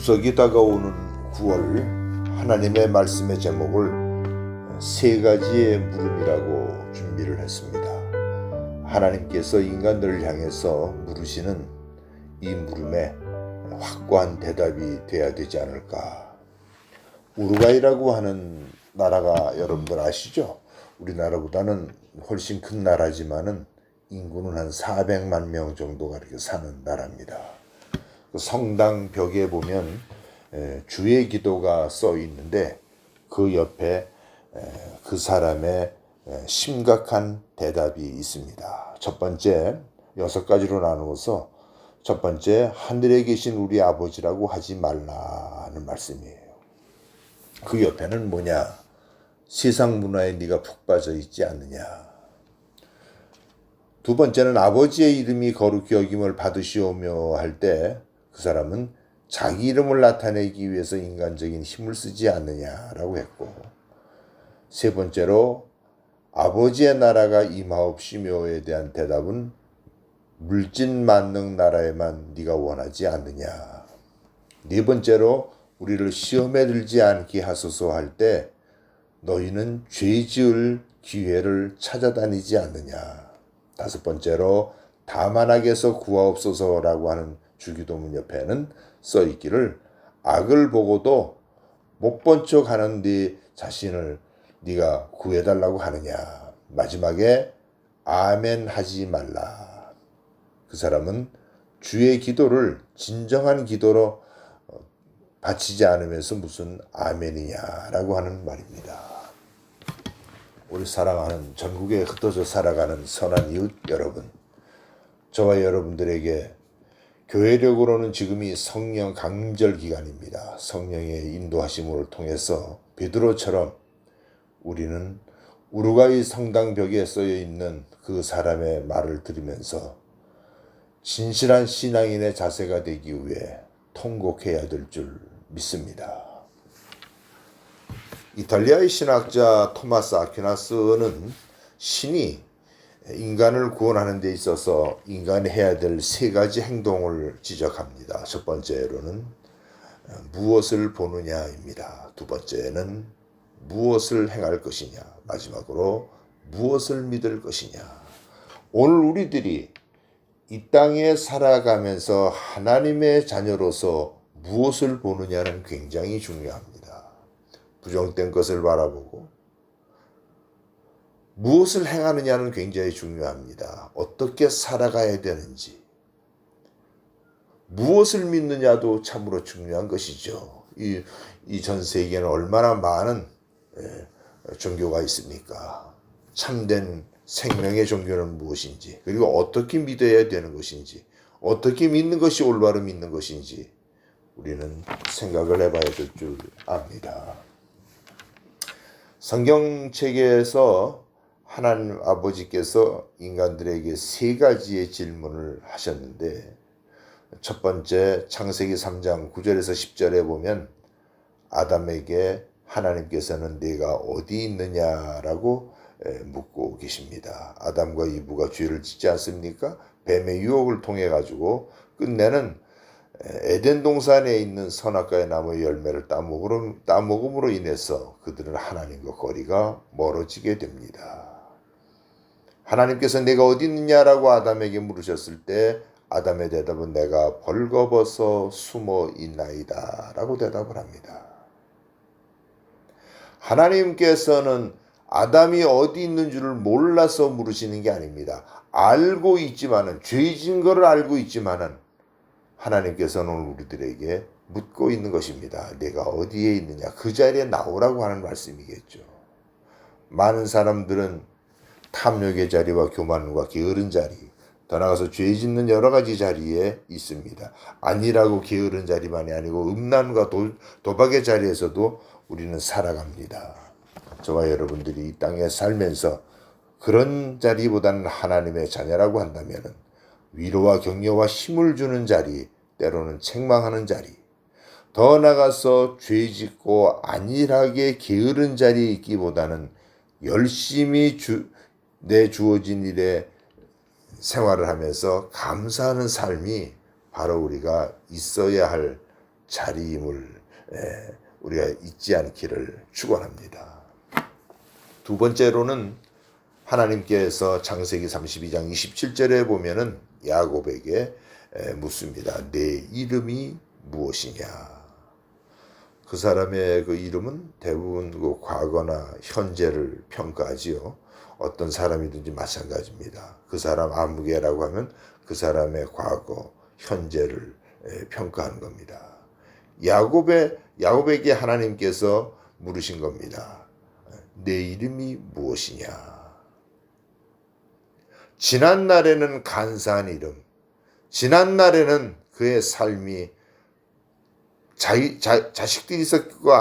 추석이 다가오는 9월, 하나님의 말씀의 제목을 세 가지의 물음이라고 준비를 했습니다. 하나님께서 인간들을 향해서 물으시는 이 물음에 확고한 대답이 돼야 되지 않을까. 우루과이라고 하는 나라가 여러분들 아시죠? 우리나라보다는 훨씬 큰 나라지만은 인구는 한 400만 명 정도가 이렇게 사는 나라입니다. 그 성당 벽에 보면 주의 기도가 써 있는데 그 옆에 그 사람의 심각한 대답이 있습니다. 첫 번째, 6가지로 나누어서 첫 번째, 하늘에 계신 우리 아버지라고 하지 말라는 말씀이에요. 그 옆에는 뭐냐? 세상 문화에 네가 푹 빠져 있지 않느냐. 두 번째는 아버지의 이름이 거룩히 여김을 받으시오며 할 때 그 사람은 자기 이름을 나타내기 위해서 인간적인 힘을 쓰지 않느냐라고 했고, 세 번째로 아버지의 나라가 임하옵시며에 대한 대답은 물진 만능 나라에만 네가 원하지 않느냐. 네 번째로 우리를 시험에 들지 않게 하소서 할 때 너희는 죄 지을 기회를 찾아다니지 않느냐. 다섯 번째로 다만악에서 구하옵소서라고 하는 주기도문 옆에는 써 있기를 악을 보고도 못 본 척 하는 네 자신을 네가 구해달라고 하느냐. 마지막에 아멘 하지 말라. 그 사람은 주의 기도를 진정한 기도로 바치지 않으면서 무슨 아멘이냐라고 하는 말입니다. 우리 사랑하는 전국에 흩어져 살아가는 선한 이웃 여러분, 저와 여러분들에게 교회력으로는 지금이 성령 강절 기간입니다. 성령의 인도하심을 통해서 베드로처럼 우리는 우루과이 성당 벽에 써여 있는 그 사람의 말을 들으면서 진실한 신앙인의 자세가 되기 위해 통곡해야 될 줄 믿습니다. 이탈리아의 신학자 토마스 아퀴나스는 신이 인간을 구원하는 데 있어서 인간이 해야 될 세 가지 행동을 지적합니다. 첫 번째로는 무엇을 보느냐입니다. 두 번째는 무엇을 행할 것이냐. 마지막으로 무엇을 믿을 것이냐. 오늘 우리들이 이 땅에 살아가면서 하나님의 자녀로서 무엇을 보느냐는 굉장히 중요합니다. 부정된 것을 바라보고 무엇을 행하느냐는 굉장히 중요합니다. 어떻게 살아가야 되는지, 무엇을 믿느냐도 참으로 중요한 것이죠. 이 전 세계에는 얼마나 많은 종교가 있습니까? 참된 생명의 종교는 무엇인지, 그리고 어떻게 믿어야 되는 것인지, 어떻게 믿는 것이 올바로 믿는 것인지 우리는 생각을 해봐야 될 줄 압니다. 성경책에서 하나님 아버지께서 인간들에게 세 가지의 질문을 하셨는데, 첫 번째 창세기 3장 9절에서 10절에 보면 아담에게 하나님께서는 네가 어디 있느냐라고 묻고 계십니다. 아담과 이브가 죄를 짓지 않습니까? 뱀의 유혹을 통해 가지고 끝내는 에덴 동산에 있는 선악과의 나무의 열매를 따먹음으로 인해서 그들은 하나님과 거리가 멀어지게 됩니다. 하나님께서 내가 어디 있느냐라고 아담에게 물으셨을 때 아담의 대답은 내가 벌거벗어 숨어 있나이다 라고 대답을 합니다. 하나님께서는 아담이 어디 있는 줄을 몰라서 물으시는 게 아닙니다. 알고 있지만은, 죄진 것을 알고 있지만은 하나님께서는 오늘 우리들에게 묻고 있는 것입니다. 내가 어디에 있느냐, 그 자리에 나오라고 하는 말씀이겠죠. 많은 사람들은 탐욕의 자리와 교만과 게으른 자리, 더 나아가서 죄 짓는 여러 가지 자리에 있습니다. 아니라고 게으른 자리만이 아니고 음란과 도박의 자리에서도 우리는 살아갑니다. 저와 여러분들이 이 땅에 살면서 그런 자리보다는 하나님의 자녀라고 한다면 위로와 격려와 힘을 주는 자리, 때로는 책망하는 자리, 더 나아가서 죄 짓고 안일하게 게으른 자리에 있기보다는 열심히 내 주어진 일에 생활을 하면서 감사하는 삶이 바로 우리가 있어야 할 자리임을 우리가 잊지 않기를 축원합니다. 두 번째로는 하나님께서 창세기 32장 27절에 보면은 야곱에게 묻습니다. 내 이름이 무엇이냐? 그 사람의 그 이름은 대부분 그 과거나 현재를 평가하지요. 어떤 사람이든지 마찬가지입니다. 그 사람 아무개라고 하면 그 사람의 과거, 현재를 평가하는 겁니다. 야곱에게 하나님께서 물으신 겁니다. 내 이름이 무엇이냐? 지난날에는 간사한 이름, 지난날에는 그의 삶이 자식들이 있었고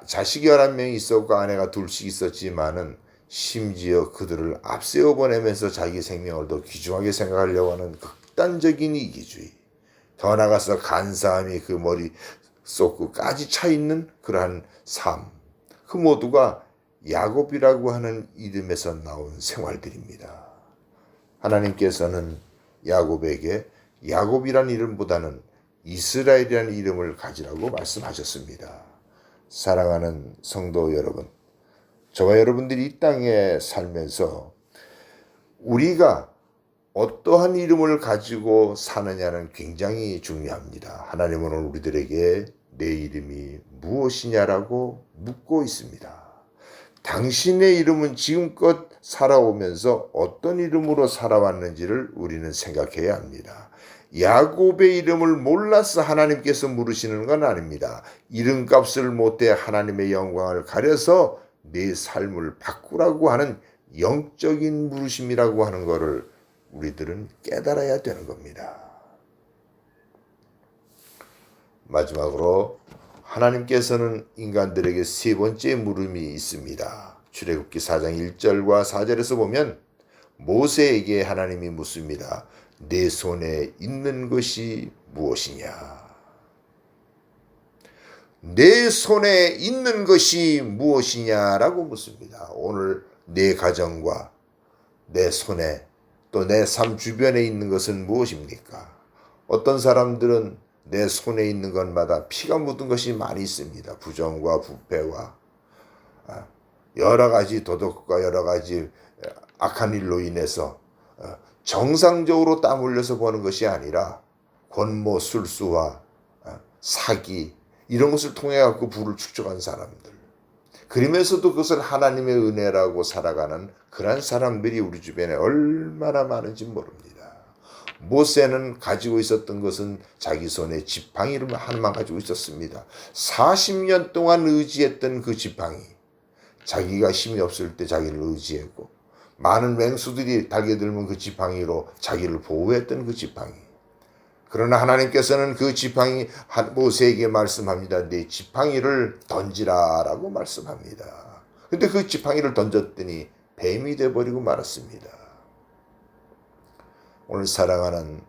자식이 11명이 있었고 아내가 둘씩 있었지만은 심지어 그들을 앞세워 보내면서 자기 생명을 더 귀중하게 생각하려고 하는 극단적인 이기주의, 더 나아가서 간사함이 그 머릿속까지 차 있는 그러한 삶, 그 모두가 야곱이라고 하는 이름에서 나온 생활들입니다. 하나님께서는 야곱에게 야곱이라는 이름보다는 이스라엘이라는 이름을 가지라고 말씀하셨습니다. 사랑하는 성도 여러분, 저와 여러분들이 이 땅에 살면서 우리가 어떠한 이름을 가지고 사느냐는 굉장히 중요합니다. 하나님은 오늘 우리들에게 내 이름이 무엇이냐라고 묻고 있습니다. 당신의 이름은 지금껏 살아오면서 어떤 이름으로 살아왔는지를 우리는 생각해야 합니다. 야곱의 이름을 몰라서 하나님께서 물으시는 건 아닙니다. 이름값을 못해 하나님의 영광을 가려서 내 삶을 바꾸라고 하는 영적인 물으심이라고 하는 것을 우리들은 깨달아야 되는 겁니다. 마지막으로 하나님께서는 인간들에게 세 번째 물음이 있습니다. 출애굽기 4장 1절과 4절에서 보면 모세에게 하나님이 묻습니다. 내 손에 있는 것이 무엇이냐? 내 손에 있는 것이 무엇이냐라고 묻습니다. 오늘 내 가정과 내 손에 또 내 삶 주변에 있는 것은 무엇입니까? 어떤 사람들은 내 손에 있는 것마다 피가 묻은 것이 많이 있습니다. 부정과 부패와 여러 가지 도덕과 여러 가지 악한 일로 인해서 정상적으로 땀 흘려서 버는 것이 아니라 권모, 술수와 사기 이런 것을 통해 갖고 부를 축적한 사람들, 그러면서도 그것을 하나님의 은혜라고 살아가는 그런 사람들이 우리 주변에 얼마나 많은지 모릅니다. 모세는 가지고 있었던 것은 자기 손에 지팡이를 하나만 가지고 있었습니다. 40년 동안 의지했던 그 지팡이, 자기가 힘이 없을 때 자기를 의지했고 많은 맹수들이 달겨들면 그 지팡이로 자기를 보호했던 그 지팡이. 그러나 하나님께서는 그 지팡이 모세에게 말씀합니다. 네 지팡이를 던지라라고 말씀합니다. 근데 그 지팡이를 던졌더니 뱀이 되어버리고 말았습니다. 오늘 사랑하는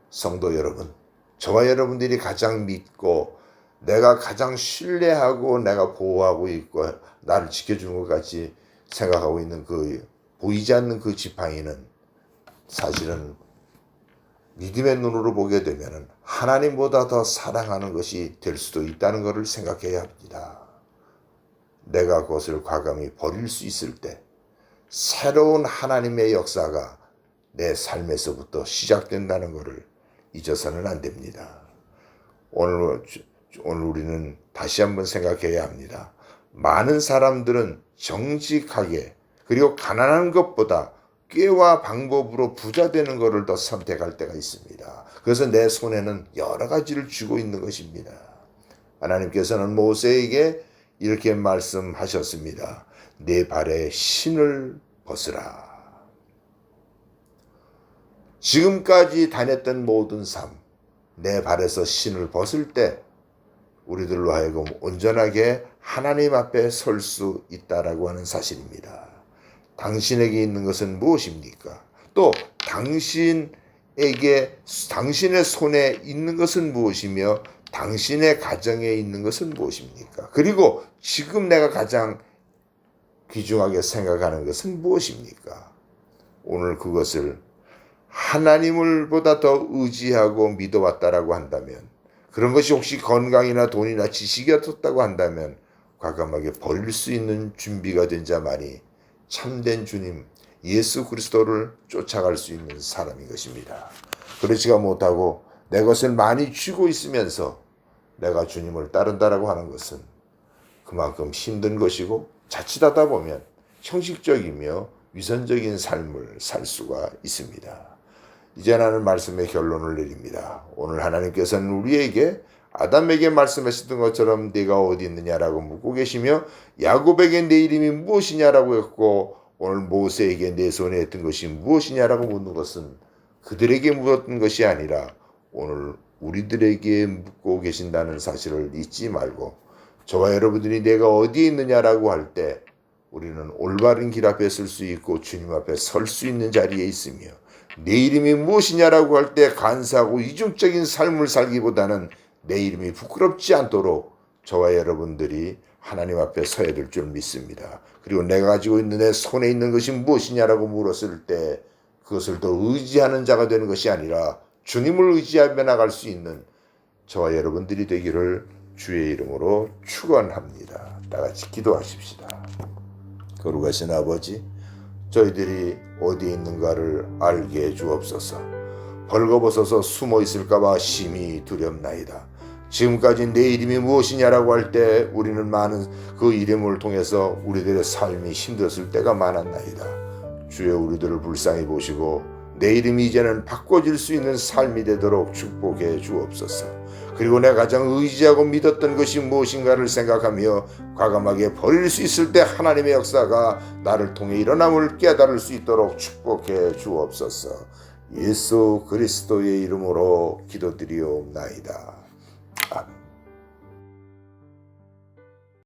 성도 여러분, 저와 여러분들이 가장 믿고 내가 가장 신뢰하고 내가 보호하고 있고 나를 지켜주는 것 같이 생각하고 있는 그 보이지 않는 그 지팡이는 사실은 믿음의 눈으로 보게 되면 하나님보다 더 사랑하는 것이 될 수도 있다는 것을 생각해야 합니다. 내가 그것을 과감히 버릴 수 있을 때 새로운 하나님의 역사가 내 삶에서부터 시작된다는 것을 잊어서는 안 됩니다. 오늘 우리는 다시 한번 생각해야 합니다. 많은 사람들은 정직하게 그리고 가난한 것보다 꾀와 방법으로 부자 되는 것을 더 선택할 때가 있습니다. 그래서 내 손에는 여러 가지를 쥐고 있는 것입니다. 하나님께서는 모세에게 이렇게 말씀하셨습니다. 내 발에 신을 벗으라. 지금까지 다녔던 모든 삶, 내 발에서 신을 벗을 때 우리들로 하여금 온전하게 하나님 앞에 설 수 있다라고 하는 사실입니다. 당신에게 있는 것은 무엇입니까? 또 당신의 손에 있는 것은 무엇이며 당신의 가정에 있는 것은 무엇입니까? 그리고 지금 내가 가장 귀중하게 생각하는 것은 무엇입니까? 오늘 그것을 하나님을 보다 더 의지하고 믿어왔다라고 한다면 그런 것이 혹시 건강이나 돈이나 지식이었다고 한다면 과감하게 버릴 수 있는 준비가 된 자만이 참된 주님 예수 그리스도를 쫓아갈 수 있는 사람인 것입니다. 그렇지가 못하고 내 것을 많이 쥐고 있으면서 내가 주님을 따른다라고 하는 것은 그만큼 힘든 것이고 자칫하다 보면 형식적이며 위선적인 삶을 살 수가 있습니다. 이제 나는 말씀의 결론을 내립니다. 오늘 하나님께서는 우리에게 아담에게 말씀하셨던 것처럼 네가 어디 있느냐라고 묻고 계시며 야곱에게 내 이름이 무엇이냐라고 했고 오늘 모세에게 내 손에 했던 것이 무엇이냐라고 묻는 것은 그들에게 물었던 것이 아니라 오늘 우리들에게 묻고 계신다는 사실을 잊지 말고 저와 여러분들이 내가 어디에 있느냐라고 할 때 우리는 올바른 길 앞에 설 수 있고 주님 앞에 설 수 있는 자리에 있으며 내 이름이 무엇이냐라고 할 때 간사하고 이중적인 삶을 살기보다는 내 이름이 부끄럽지 않도록 저와 여러분들이 하나님 앞에 서야 될 줄 믿습니다. 그리고 내가 가지고 있는 내 손에 있는 것이 무엇이냐라고 물었을 때 그것을 더 의지하는 자가 되는 것이 아니라 주님을 의지하며 나갈 수 있는 저와 여러분들이 되기를 주의 이름으로 축원합니다. 다 같이 기도하십시다. 거룩하신 아버지, 저희들이 어디에 있는가를 알게 해 주옵소서. 벌거벗어서 숨어 있을까봐 심히 두렵나이다. 지금까지 내 이름이 무엇이냐라고 할 때 우리는 많은 그 이름을 통해서 우리들의 삶이 힘들었을 때가 많았나이다. 주여 우리들을 불쌍히 보시고 내 이름이 이제는 바꿔질 수 있는 삶이 되도록 축복해 주옵소서. 그리고 내가 가장 의지하고 믿었던 것이 무엇인가를 생각하며 과감하게 버릴 수 있을 때 하나님의 역사가 나를 통해 일어남을 깨달을 수 있도록 축복해 주옵소서. 예수 그리스도의 이름으로 기도드리옵나이다. 아멘.